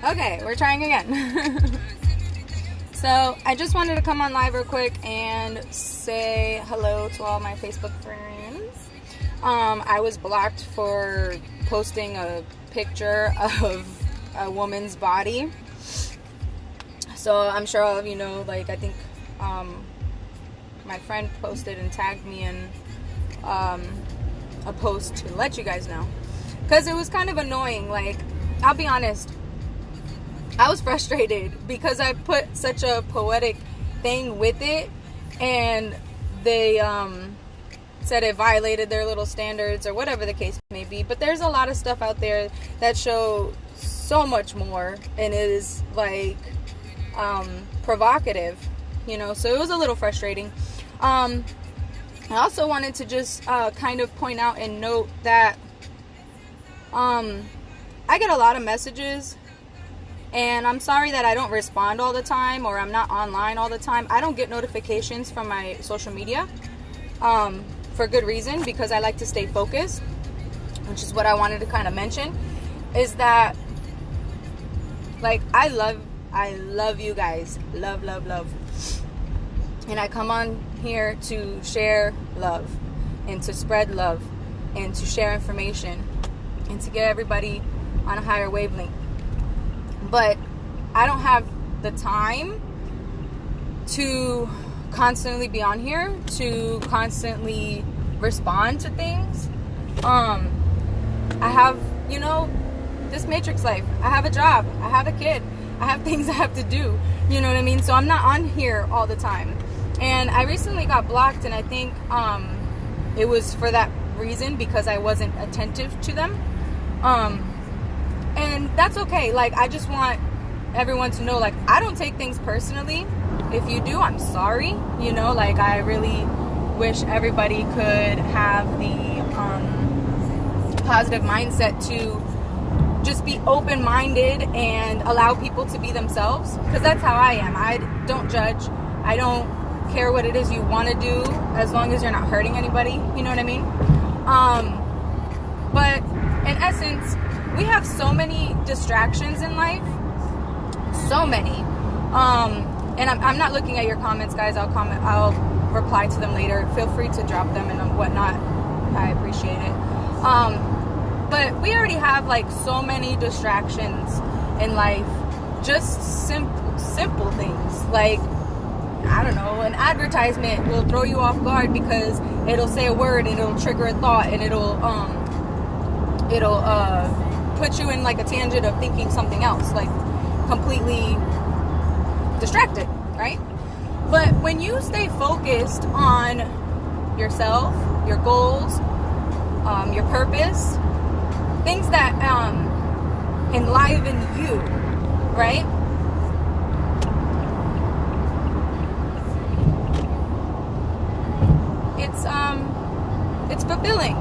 Okay, we're trying again. So, I just wanted to come on live real quick and say hello to all my Facebook friends. I was blocked for posting a picture of a woman's body. So, I'm sure all of you know, like, I think my friend posted and tagged me in a post to let you guys know. Because it was kind of annoying. Like, I'll be honest, I was frustrated because I put such a poetic thing with it, and they said it violated their little standards or whatever the case may be. But there's a lot of stuff out there that show so much more, and it is like provocative, you know. So it was a little frustrating. I also wanted to just kind of point out and note that I get a lot of messages, and I'm sorry that I don't respond all the time, or I'm not online all the time. I don't get notifications from my social media for good reason, because I like to stay focused, which is what I wanted to kind of mention, is that, like, I love you guys. Love. And I come on here to share love, and to spread love, and to share information, and to get everybody on a higher wavelength. But I don't have the time to constantly be on here, to constantly respond to things. I have, you know, this matrix life. I have a job. I have a kid. I have things I have to do. You know what I mean? So I'm not on here all the time. And I recently got blocked, and I think it was for that reason, because I wasn't attentive to them. And that's okay. Like, I just want everyone to know, like, I don't take things personally. If you do, I'm sorry. You know, like, I really wish everybody could have the positive mindset to just be open-minded and allow people to be themselves, because that's how I am. I don't judge. I don't care what it is you want to do, as long as you're not hurting anybody. You know what I mean? But in essence, we have so many distractions in life. So many. And I'm not looking at your comments, guys. I'll reply to them later. Feel free to drop them and whatnot. I appreciate it. But we already have, like, so many distractions in life. Just simple things. Like, I don't know, an advertisement will throw you off guard because it'll say a word and it'll trigger a thought, and it'll put you in, like, a tangent of thinking something else, like completely distracted, right? But when you stay focused on yourself, your goals, your purpose, things that enliven you, right? It's fulfilling.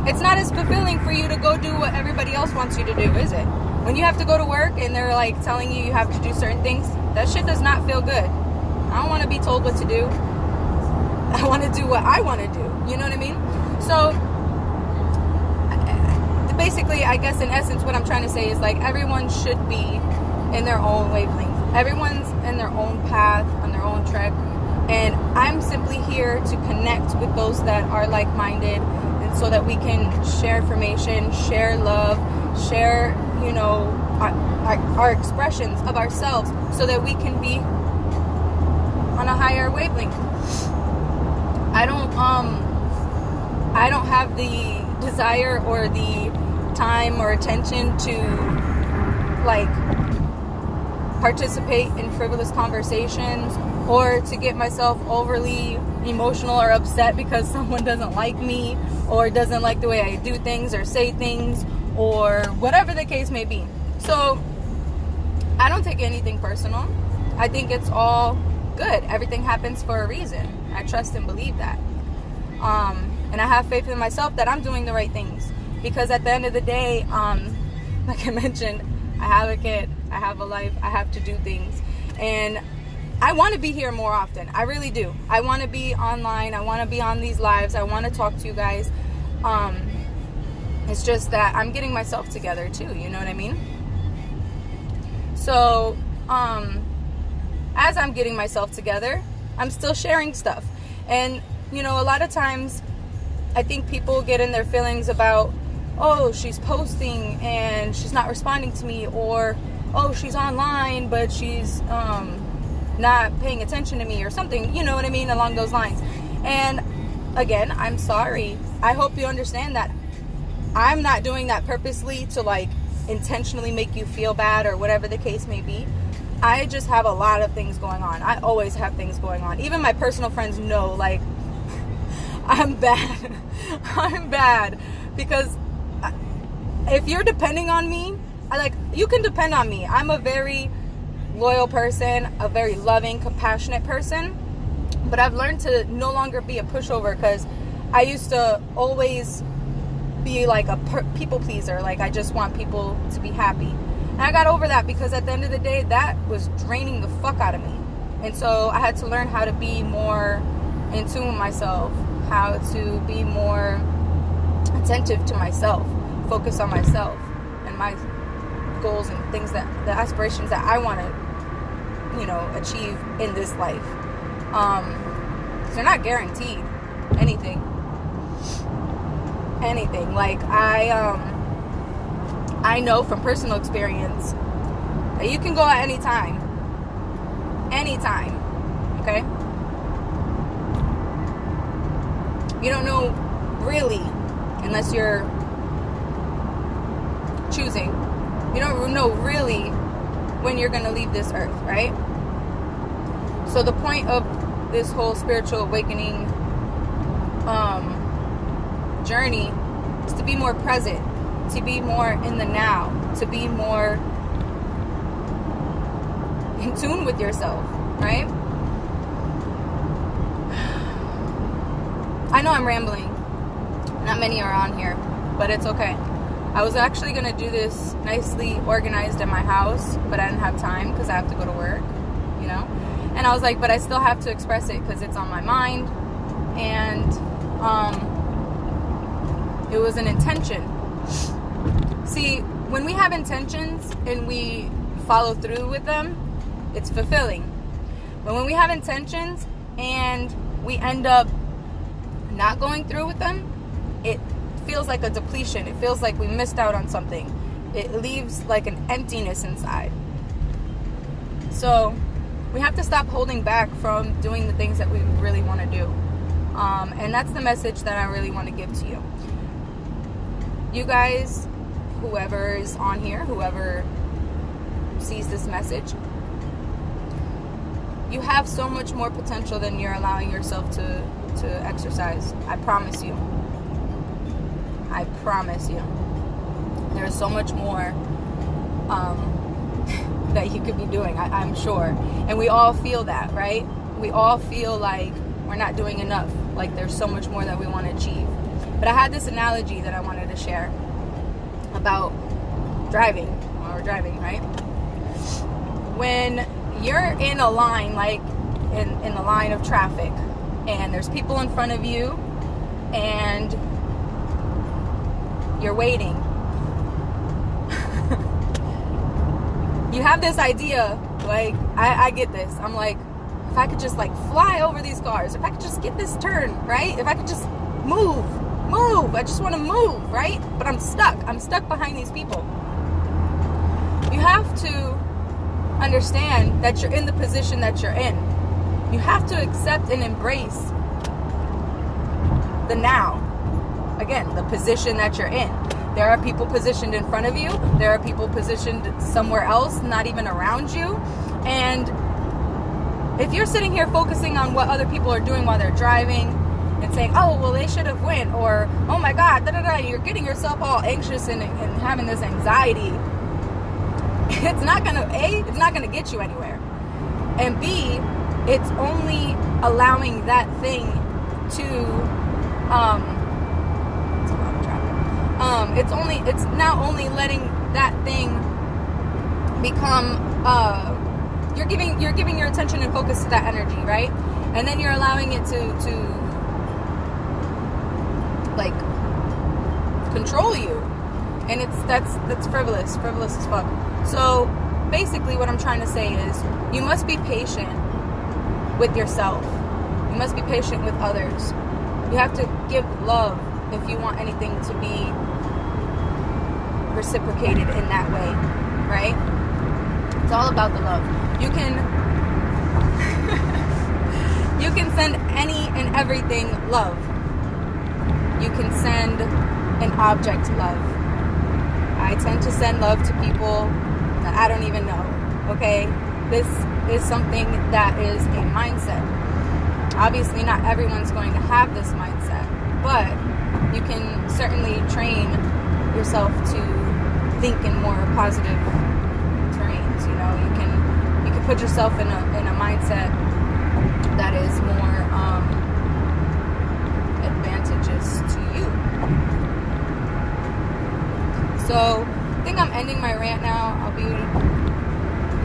It's not as fulfilling for you to go do what everybody else wants you to do, is it? When you have to go to work and they're, like, telling you have to do certain things, that shit does not feel good. I don't want to be told what to do. I want to do what I want to do. You know what I mean? So, basically, I guess in essence, what I'm trying to say is, like, everyone should be in their own wavelength. Everyone's in their own path, on their own trek. And I'm simply here to connect with those that are like-minded, and so that we can share information, share love, share, you know, our expressions of ourselves, so that we can be on a higher wavelength. I don't have the desire or the time or attention to, like, participate in frivolous conversations, or to get myself overly emotional or upset because someone doesn't like me, or doesn't like the way I do things or say things, or whatever the case may be. So I don't take anything personal. I think it's all good. Everything happens for a reason. I trust and believe that. And I have faith in myself that I'm doing the right things, because at the end of the day, like I mentioned, I have a kid, I have a life, I have to do things, and I want to be here more often. I really do. I want to be online. I want to be on these lives. I want to talk to you guys. It's just that I'm getting myself together too. You know what I mean? So, as I'm getting myself together, I'm still sharing stuff. And, you know, a lot of times I think people get in their feelings about, oh, she's posting and she's not responding to me, or, oh, she's online but she's not paying attention to me, or something, you know what I mean, along those lines. And again, I'm sorry. I hope you understand that I'm not doing that purposely to like intentionally make you feel bad or whatever the case may be. I just have a lot of things going on. I always have things going on. Even my personal friends know, like, I'm bad. I'm bad. Because if you're depending on me, you can depend on me. I'm a very loyal person, a very loving, compassionate person. But I've learned to no longer be a pushover, because I used to always be like a people pleaser. Like, I just want people to be happy. And I got over that, because at the end of the day, that was draining the fuck out of me. And so I had to learn how to be more in tune with myself, how to be more attentive to myself, focus on myself and my goals and things, that the aspirations that I want to, you know, achieve in this life. So they're not guaranteed anything. Like, I know from personal experience that you can go at any time, okay? You don't know really, unless you're choosing. You don't know really when you're going to leave this earth, right? So the point of this whole spiritual awakening journey is to be more present, to be more in the now, to be more in tune with yourself, right? I know I'm rambling. Not many are on here, but it's okay. I was actually going to do this nicely organized at my house, but I didn't have time because I have to go to work, you know? And I was like, but I still have to express it because it's on my mind. And it was an intention. See, when we have intentions and we follow through with them, it's fulfilling. But when we have intentions and we end up not going through with them, it feels like a depletion. It feels like we missed out on something. It leaves like an emptiness inside. So we have to stop holding back from doing the things that we really want to do. And that's the message that I really want to give to you. You guys, whoever is on here, whoever sees this message, you have so much more potential than you're allowing yourself to exercise. I promise you. I promise you. There's so much more that you could be doing, I'm sure. And we all feel that, right? We all feel like we're not doing enough. Like there's so much more that we want to achieve. But I had this analogy that I wanted to share about driving. While we're driving, right? When you're in a line, like in the line of traffic, and there's people in front of you, and you're waiting. You have this idea, like, I get this. I'm like, if I could just like fly over these cars, if I could just get this turn, right? If I could just move. I just want to move, right? But I'm stuck behind these people. You have to understand that you're in the position that you're in. You have to accept and embrace the now. Again, the position that you're in. There are people positioned in front of you. There are people positioned somewhere else, not even around you. And if you're sitting here focusing on what other people are doing while they're driving and saying, oh, well, they should have went, or, oh my God, you're getting yourself all anxious and having this anxiety, it's not gonna get you anywhere. And B, it's only allowing that thing to it's now only letting that thing become you're giving your attention and focus to that energy, right? And then you're allowing it to like control you. And that's frivolous as fuck. So basically what I'm trying to say is you must be patient with yourself. You must be patient with others. You have to give love if you want anything to be reciprocated in that way, right? It's all about the love. You can you can send any and everything love. You can send an object love. I tend to send love to people that I don't even know, okay? This is something that is a mindset. Obviously, not everyone's going to have this mindset, but you can certainly train yourself to think in more positive terrains. You know, you can put yourself in a mindset that is more advantageous to you. So I think I'm ending my rant now. I'll be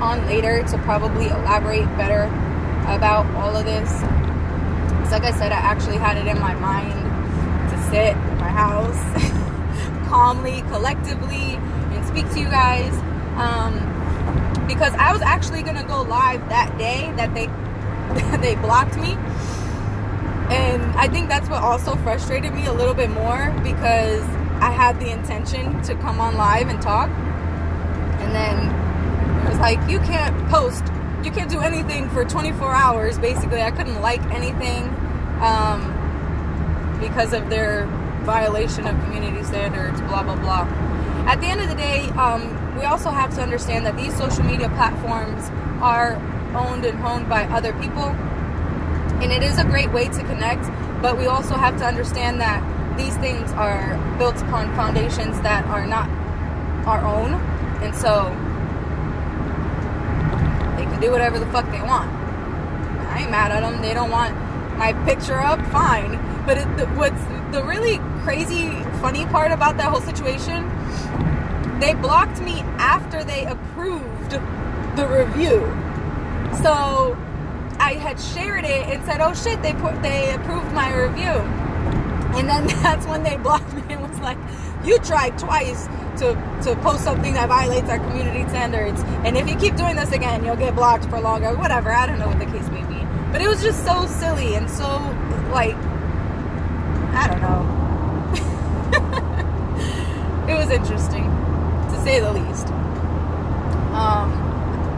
on later to probably elaborate better about all of this. Because like I said, I actually had it in my mind to sit in my house calmly, collectively, and speak to you guys. Because I was actually going to go live that day that they blocked me. And I think that's what also frustrated me a little bit more, because I had the intention to come on live and talk. And then it was like, you can't post, you can't do anything for 24 hours. Basically, I couldn't like anything because of their violation of community standards, blah, blah, blah. At the end of the day, we also have to understand that these social media platforms are owned and honed by other people. And it is a great way to connect, but we also have to understand that these things are built upon foundations that are not our own. And so they can do whatever the fuck they want. I ain't mad at them. They don't want my picture up, fine. But what's the really crazy, funny part about that whole situation, they blocked me after they approved the review. So I had shared it and said, oh shit, they approved my review. And then that's when they blocked me and was like, you tried twice to post something that violates our community standards, and if you keep doing this again, you'll get blocked for longer, whatever. I don't know what the case may be. But it was just so silly and so, like, I don't know. It was interesting, to say the least.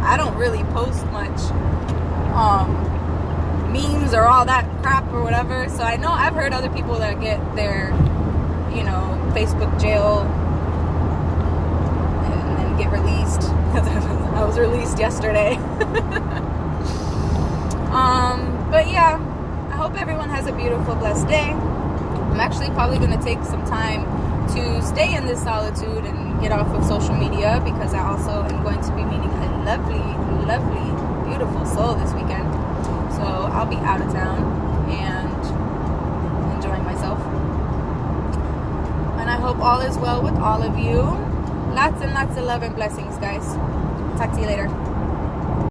I don't really post much memes or all that crap or whatever, so I know I've heard other people that get their, you know, Facebook jail and then get released. I was released yesterday. But yeah, I hope everyone has a beautiful, blessed day. I'm actually probably going to take some time to stay in this solitude and get off of social media, because I also am going to be meeting a lovely, lovely, beautiful soul this weekend. So I'll be out of town and enjoying myself. And I hope all is well with all of you. Lots and lots of love and blessings, guys. Talk to you later.